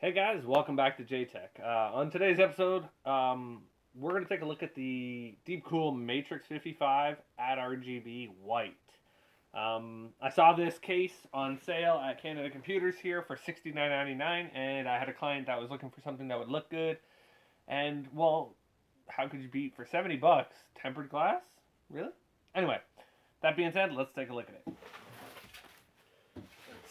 Hey guys, welcome back to JTech. On today's episode, we're going to take a look at the Deepcool Matrexx 55 ADD-RGB White. I saw this case on sale at Canada Computers here for $69.99, and I had a client that was looking for something that would look good. And, well, how could you beat for 70 bucks tempered glass? Really? Anyway, that being said, let's take a look at it.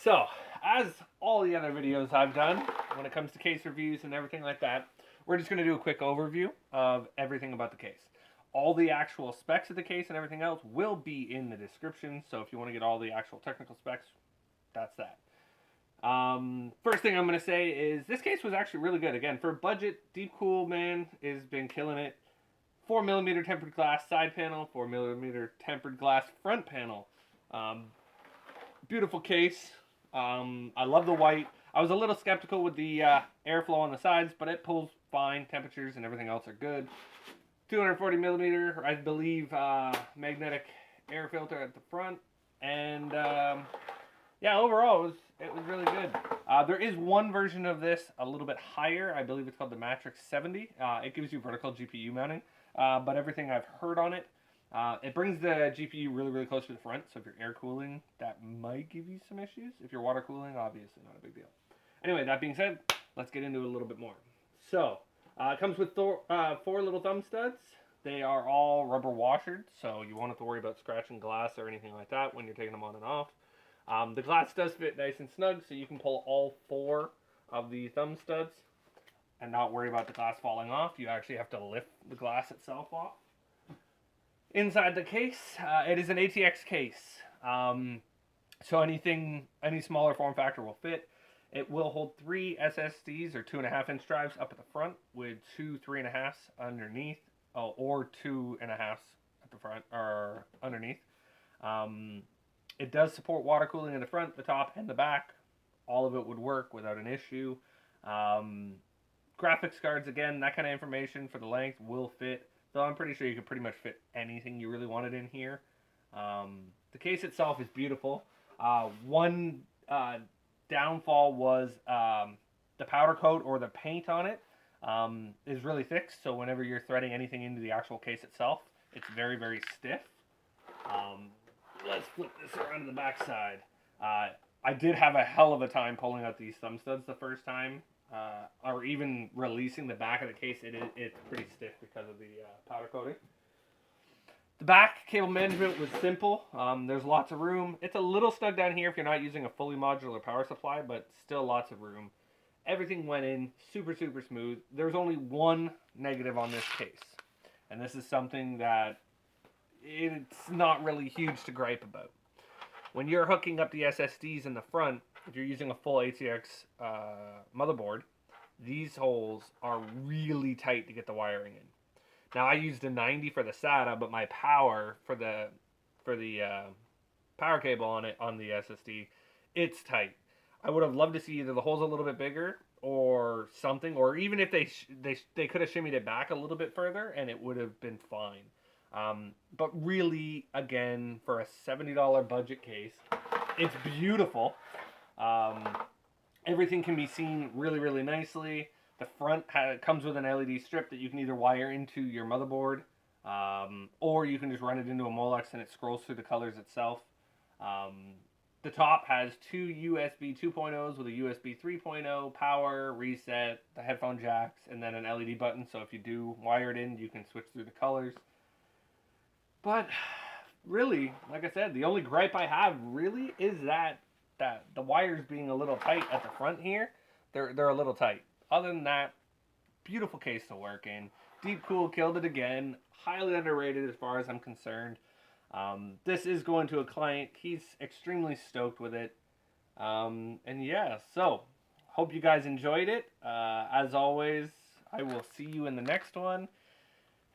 So, as all the other videos I've done, when it comes to case reviews and everything like that, we're just going to do a quick overview of everything about the case. All the actual specs of the case and everything else will be in the description, so if you want to get all the actual technical specs, that's that. First thing I'm going to say is this case was actually really good. Again, for budget, Deepcool, man, has been killing it. 4mm tempered glass side panel, 4mm tempered glass front panel. Beautiful case. I love the white. I was a little skeptical with the airflow on the sides, but it pulls fine. Temperatures and everything else are good. 240mm, I believe, magnetic air filter at the front. And yeah, overall, it was really good. There is one version of this a little bit higher. I believe it's called the Matrexx 70. It gives you vertical GPU mounting, but everything I've heard on it, it brings the GPU really close to the front, so if you're air cooling, that might give you some issues. If you're water cooling, obviously not a big deal. Anyway, that being said, let's get into it a little bit more. So, it comes with 4 little thumb studs. They are all rubber washered, so you won't have to worry about scratching glass or anything like that when you're taking them on and off. The glass does fit nice and snug, so you can pull all 4 of the thumb studs and not worry about the glass falling off. You actually have to lift the glass itself off. Inside the case, it is an ATX case, so any smaller form factor will fit. It will hold 3 SSDs or 2.5-inch drives up at the front with 2 3.5s underneath, or 2.5s at the front or underneath. It does support water cooling in the front, the top, and the back. All of it would work without an issue. Graphics cards, again, that kind of information for the length will fit. So I'm pretty sure you could pretty much fit anything you really wanted in here. The case itself is beautiful. One downfall was the powder coat or the paint on it is really thick. So whenever you're threading anything into the actual case itself, it's very stiff. Let's flip this around to the back side. I did have a hell of a time pulling out these thumb studs the first time. Or even releasing the back of the case, it's pretty stiff because of the powder coating. The back cable management was simple. There's lots of room. It's a little stuck down here if you're not using a fully modular power supply, but still lots of room. Everything went in super smooth. There's only one negative on this case, and this is something that it's not really huge to gripe about. When you're hooking up the SSDs in the front, if you're using a full ATX motherboard, these holes are really tight to get the wiring in. Now I used a 90 for the SATA, but my power for the power cable on the SSD, it's tight. I would have loved to see either the holes a little bit bigger or something, or even if they could have shimmied it back a little bit further and it would have been fine. But really, again, for a $70 budget case, it's beautiful. Everything can be seen really nicely. The front comes with an LED strip that you can either wire into your motherboard, or you can just run it into a Molex and it scrolls through the colors itself. The top has 2 USB 2.0s with a USB 3.0, power, reset, the headphone jacks, and then an LED button, so if you do wire it in, you can switch through the colors. But really, like I said, the only gripe I have really is that the wires being a little tight at the front here. They're a little tight. Other than that, beautiful case to work in. Deepcool killed it again. Highly underrated as far as I'm concerned. This is going to a client. He's extremely stoked with it. And yeah, so hope you guys enjoyed it. As always, I will see you in the next one.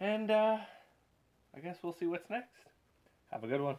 And I guess we'll see what's next. Have a good one.